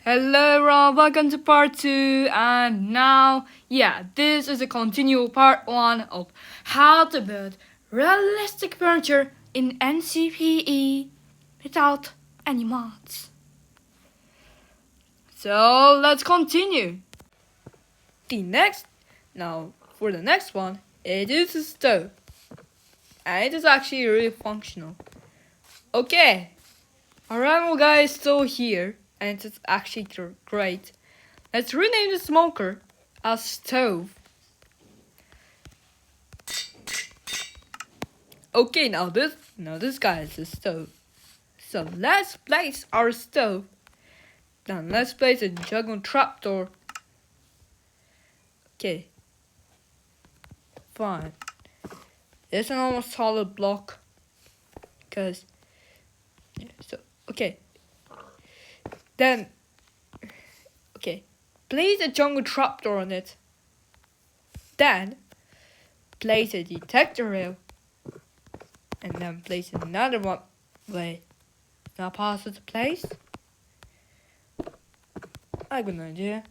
Hello everyone, welcome to part 2 and now, this is a continual part 1 of how to build realistic furniture in MCPE without any mods. So let's continue. For the next one, it is a stove and it is actually really functional. Okay, our animal guy is still here and it's actually great. Let's rename the smoker as stove. Okay, now this guy is a stove. So let's place our stove. Then let's place a jungle trapdoor. Okay. Fine. It's an almost solid block. Okay. Then place a jungle trapdoor on it. Then place a detector rail. And then place another one. Wait. Not possible to place? I got an idea.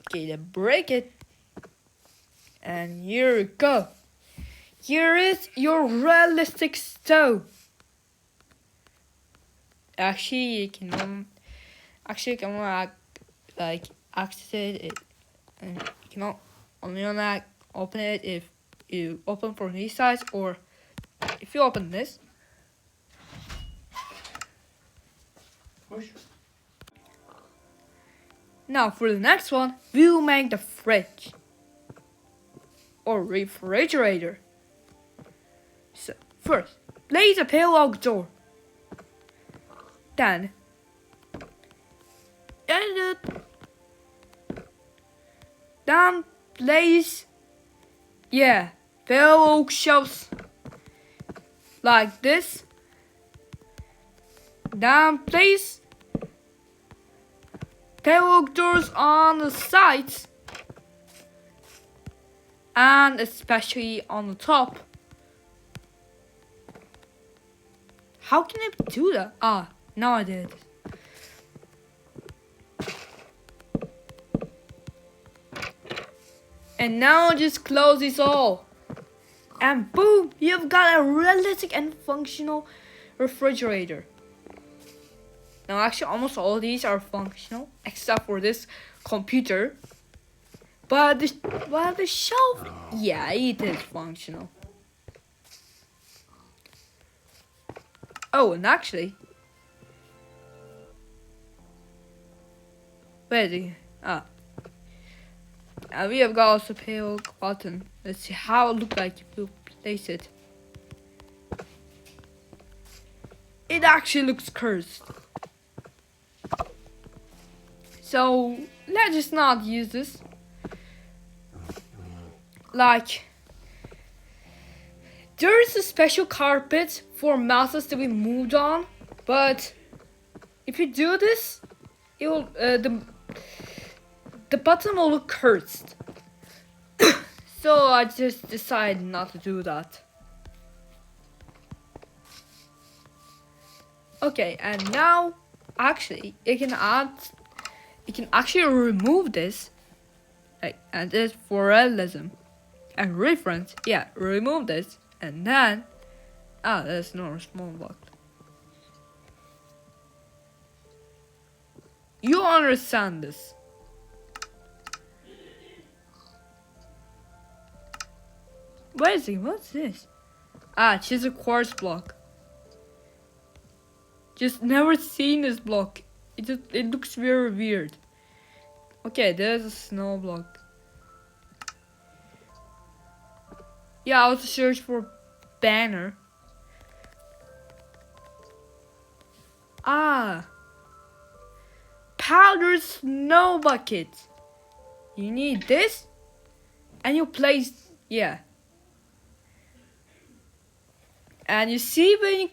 Okay, then break it. And here we go. Here is your realistic stove. Actually, you can activate it, and you can only open it if you open from these sides, or if you open this. Push. Now for the next one, we'll make the fridge or refrigerator. So first, place a padlock door. Then place padlock shelves like this. Then place padlock doors on the sides and especially on the top. How can I do that? Now I did. And now just close this all. And boom, you've got a realistic and functional refrigerator. Now actually almost all of these are functional, except for this computer. But the shelf, it is functional. Oh, and actually, we have got also pale button. Let's see how it looks like if you place it. It actually looks cursed. So let's just not use this. There is a special carpet for mouses to be moved on, but if you do this, it will the button will look cursed. So I just decided not to do that. Okay, and now actually you can actually remove this, and this for realism and reference. Remove this, and then there's no small block. You understand this? Wait, what's this? It's just a quartz block. Just never seen this block. It looks very weird. Okay, there's a snow block. I'll search for banner. Powdered snow bucket. You need this, and you place And you see when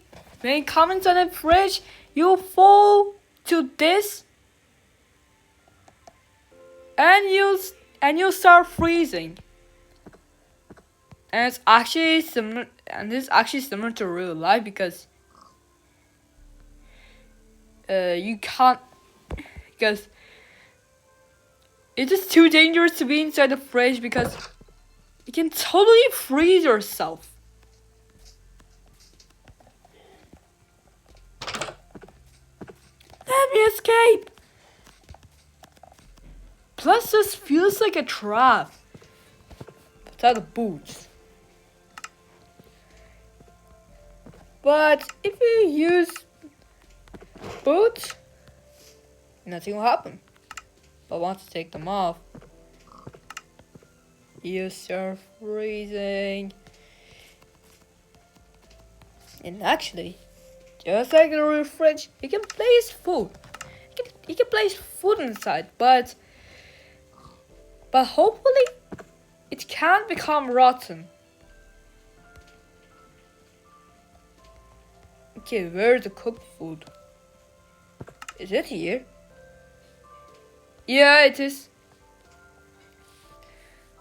it comes on the fridge, you fall to this, and you start freezing. And it's actually similar, and this is actually similar to real life because you can't, because it is too dangerous to be inside the fridge because you can totally freeze yourself. Let me escape! Plus, this feels like a trap. Without the boots. But if you use boots, nothing will happen. But once you take them off, you start freezing. And actually, just like the real fridge, you can place food. You can place food inside, but hopefully it can't become rotten. Okay, where's the cooked food? Is it here? Yeah, it is.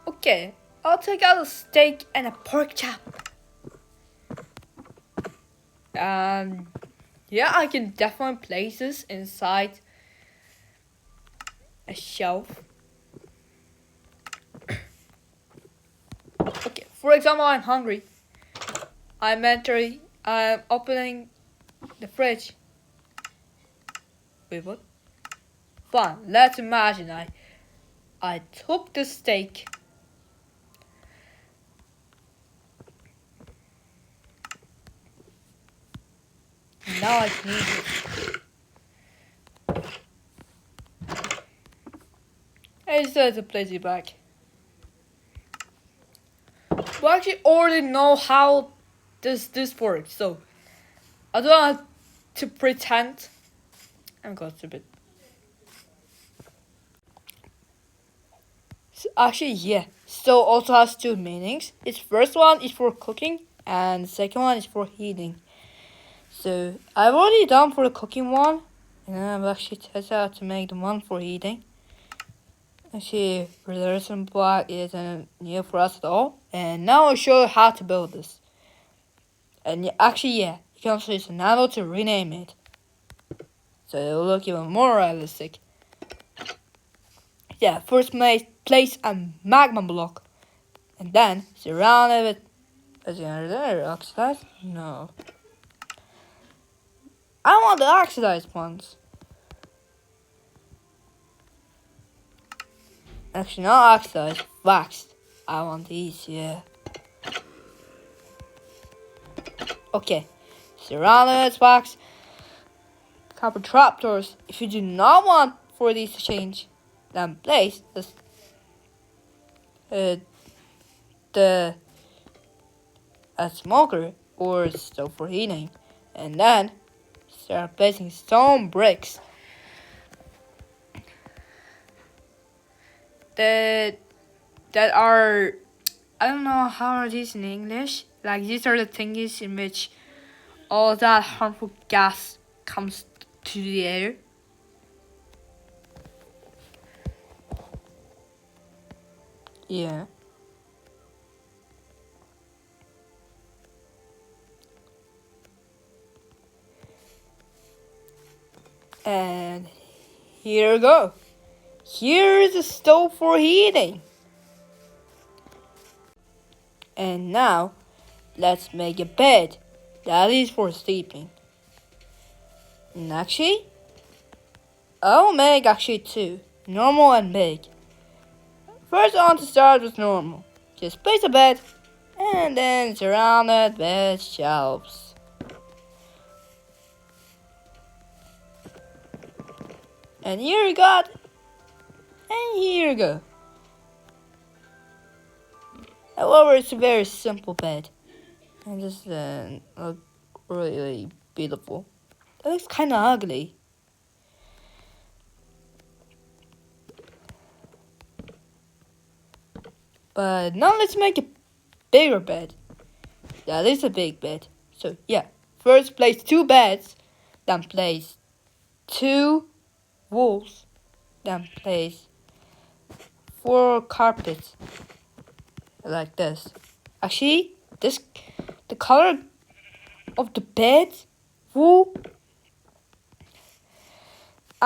Okay, I'll take out a steak and a pork chop. Yeah, I can definitely place this inside a shelf. Okay, for example, I'm hungry. I'm opening the fridge. Wait, what? Fine, let's imagine I took the steak. Now I can eat it. I decided to place it back. We actually already know how this works, so I don't want to pretend. I'm going to bit. So actually, yeah. So also has two meanings. Its first one is for cooking, and the second one is for heating. So I've already done for the cooking one, and I've actually tested out to make the one for heating. Actually, resolution block isn't new for us at all. And now I'll show you how to build this. And actually, yeah, you can also use an arrow to rename it. So it'll look even more realistic. Yeah, first place a magma block. And then surround it with... Is it oxidized? No. I want the oxidized ones. Actually, not oxidized, waxed. I want these, yeah. Okay, surround it with wax. Copper trapdoors. If you do not want for these to change, then place this, a smoker or stove for heating, and then start placing stone bricks. That are, I don't know how are these in English. Like these are the thingies in which all that harmful gas comes to the air. Yeah. And here we go. Here is a stove for heating. And now, let's make a bed. That is for sleeping. And actually, I'll make actually two. Normal and big. First I want to start with normal. Just place a bed, and then surround it with shelves. And here you got, and here you go. However, it's a very simple bed, and just look really beautiful. It looks kind of ugly. But now let's make a bigger bed. That is a big bed. So yeah, first place two beds, then place two walls, then place four carpets like this. Actually, the color of the bed wool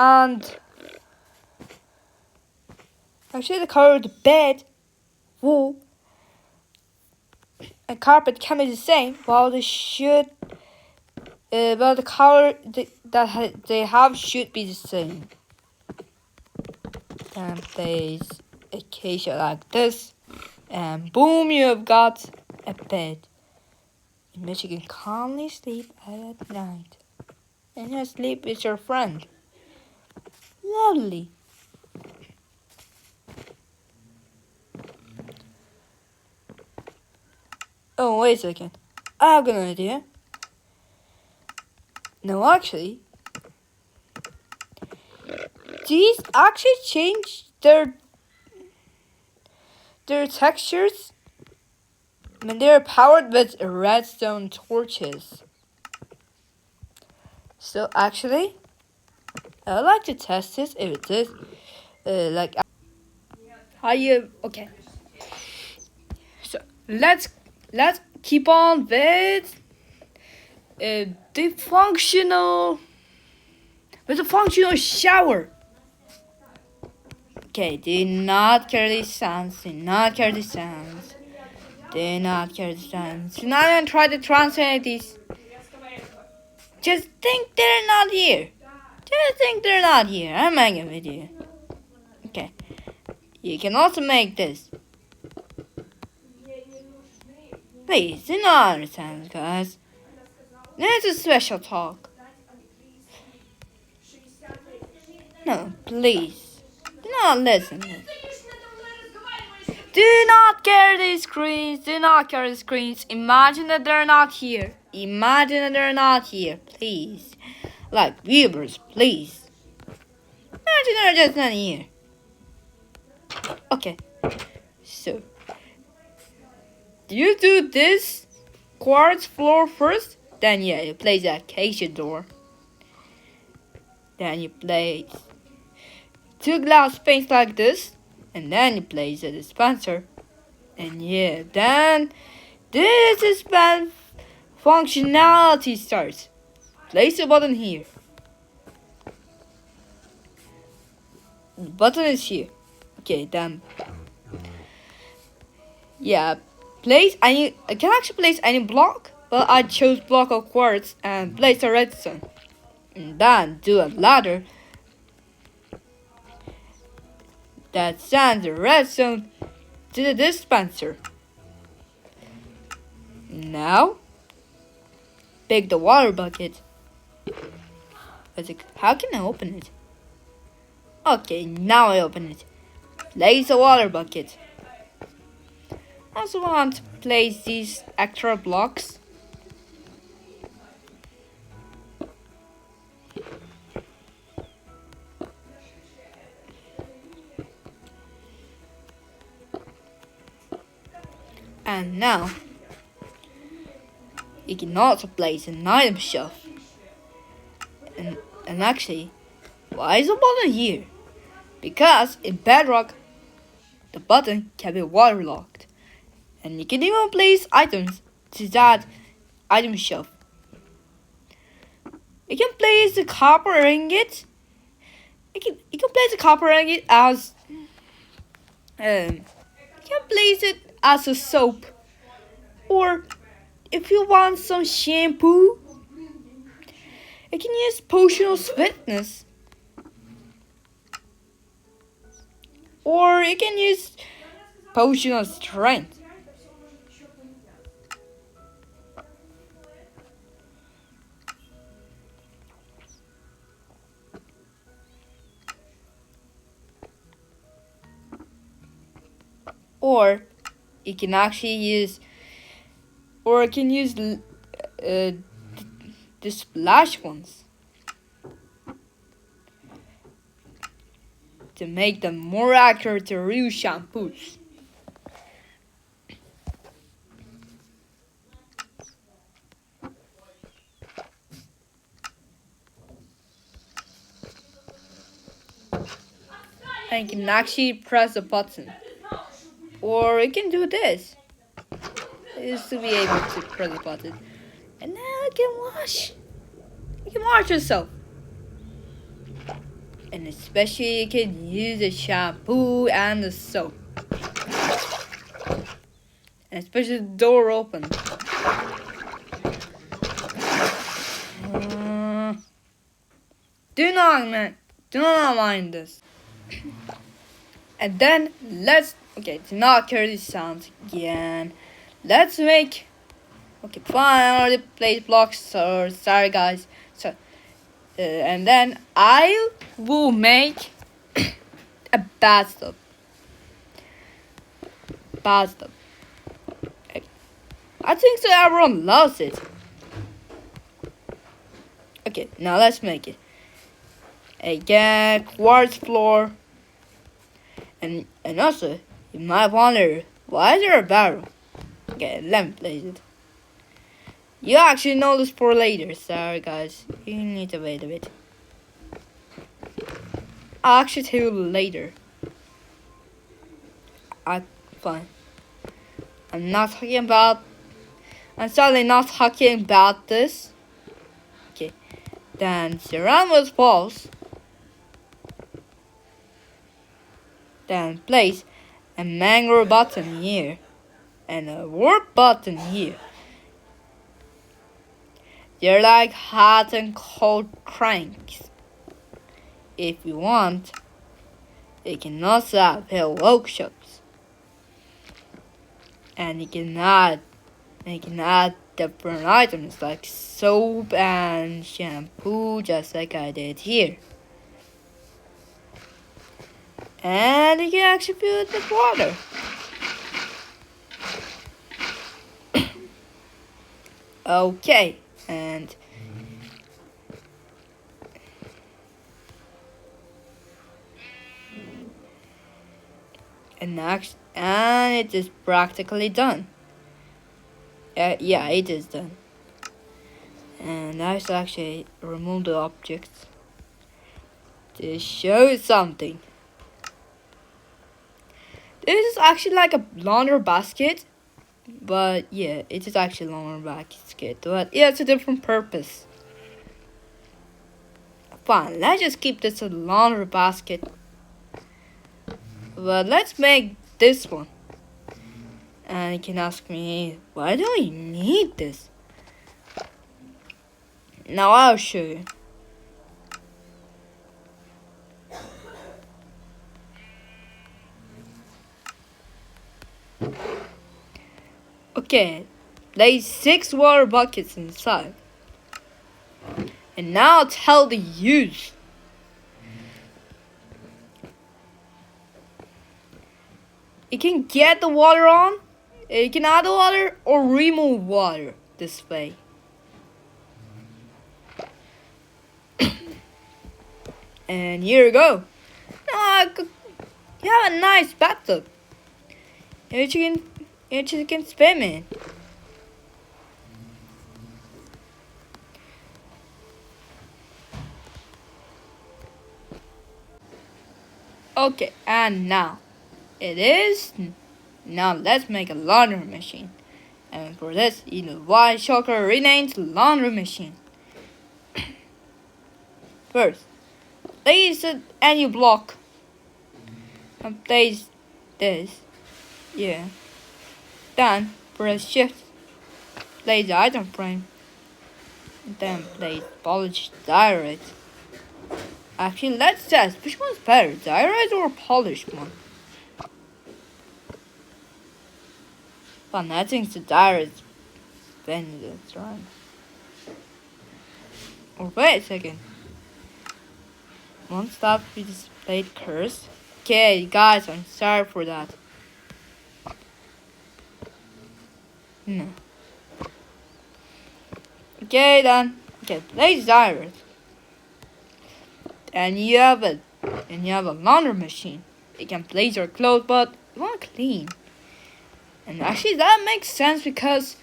And actually the color of the bed, wool, and carpet can be the same, while the color that they have should be the same. And place a acacia like this, and boom, you have got a bed in which you can calmly sleep at night, and you sleep with your friend. Lovely. Oh, wait a second. I have an idea. No, actually, these actually change their textures when they're powered with redstone torches. So actually, I'd like to test this if it is like how you okay. So let's keep on with the functional shower. Okay, do not carry these sounds. Do not carry these sounds. Do not carry these sounds. Do not even try to translate these. Just think they're not here. Just think they're not here. I'm making a video. Okay. You can also make this. Please, do not understand, guys. This is a special talk. No, please. Do not listen. Do not carry these screens. Do not carry the screens. Imagine that they're not here. Imagine that they're not here. Please. Like viewers, please. Imagine they're just not here. Okay. So, do you do this quartz floor first? Then yeah, you place the acacia door. Then you place 2 glass panes like this. And then you place a dispenser. And yeah, then this dispense functionality starts. Place the button here. The button is here. Okay, then yeah, I can actually place any block. Well, I chose block of quartz and place a redstone. And then do a ladder that sends the redstone to the dispenser. Now, pick the water bucket. How can I open it? Okay, now I open it. Place the water bucket. I also want to place these extra blocks. And now, you can also place an item shelf. And actually, why is the button here? Because in Bedrock, the button can be waterlocked. And you can even place items to that item shelf. You can place the copper ingot. You can place the copper ingot as you can place it as a soap, or if you want some shampoo, you can use potion of sweetness, or you can use potion of strength. Or you can actually use, or you can use the splash ones to make them more accurate to real shampoos. And you can actually press the button. Or you can do this. Just to be able to press the button. And now you can wash. You can wash yourself. And especially you can use the shampoo and the soap. And especially the door open. Do not mind this. And then to not hear these sounds again, let's make, fine, I already played blocks, so sorry guys. So, and then I will make a bathtub. I think so everyone loves it. Okay, now let's make it. Again, quartz floor. And also, you might wonder, why is there a barrel? Okay, let me place it. You actually know this for later. Sorry guys, you need to wait a bit. I'll actually tell you later. Fine. I'm certainly not talking about this. Okay, then surround with walls. Then place a mangrove button here and a warp button here. They're like hot and cold cranks. If you want, they can also have hill workshops. And you can add different items like soap and shampoo, just like I did here. And you can actually fill it with water. Okay, and it is practically done. Yeah, it is done. And I should actually remove the objects to show something. This is actually like a laundry basket, but yeah, it is actually a laundry basket, but yeah, it's a different purpose. Fine, let's just keep this a laundry basket. But let's make this one. And you can ask me, why do we need this? Now I'll show you. Okay, place 6 water buckets inside. And now tell the use. You can get the water on, you can add the water or remove water this way. And here you go. You have a nice bathtub, which you can swim in. Okay, and now let's make a laundry machine. And for this, you know why Shocker renamed laundry machine. First, place any block and place this. Yeah. Then press shift, place the item frame, and then place polished diorite. Actually, let's test which one's better, diorite or polished one. Fun, I think the diorite is right. Or wait a second. Won't stop with displayed curse. Okay, guys, I'm sorry for that. No. Okay then. Okay, place diorite. And you have a laundry machine. You can place your clothes, but you want to clean. And actually that makes sense because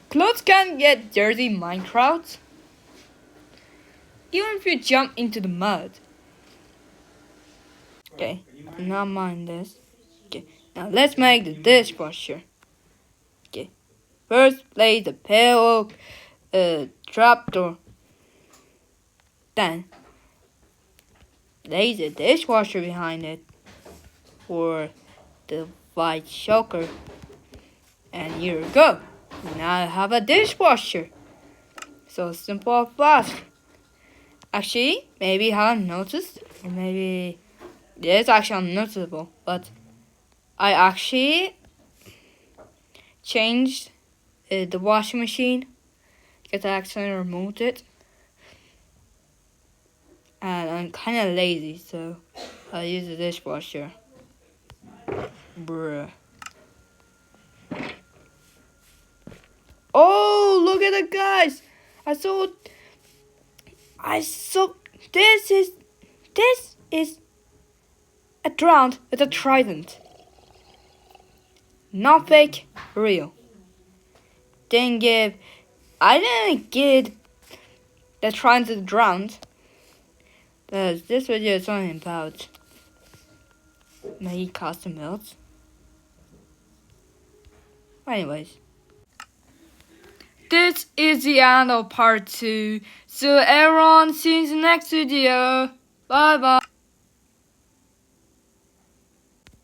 clothes can get dirty in Minecraft, even if you jump into the mud. Okay, not mind this. Okay, now let's make the dishwasher. Okay, first place the pillow, trapdoor. Then lazy dishwasher behind it, or the white choker. And here we go. Now I have a dishwasher. So simple and fast. Actually, maybe you haven't noticed, or maybe it is actually unnoticeable, but I actually changed the washing machine because I accidentally removed it. And I'm kind of lazy, so I use the dishwasher. Bruh. Oh, look at it, guys! I saw. This is a drowned with a trident. Not fake, real. I didn't get the trident drowned. Because this video is only about making custom builds. Anyways. This is the end of part 2. So everyone, see you in the next video. Bye bye.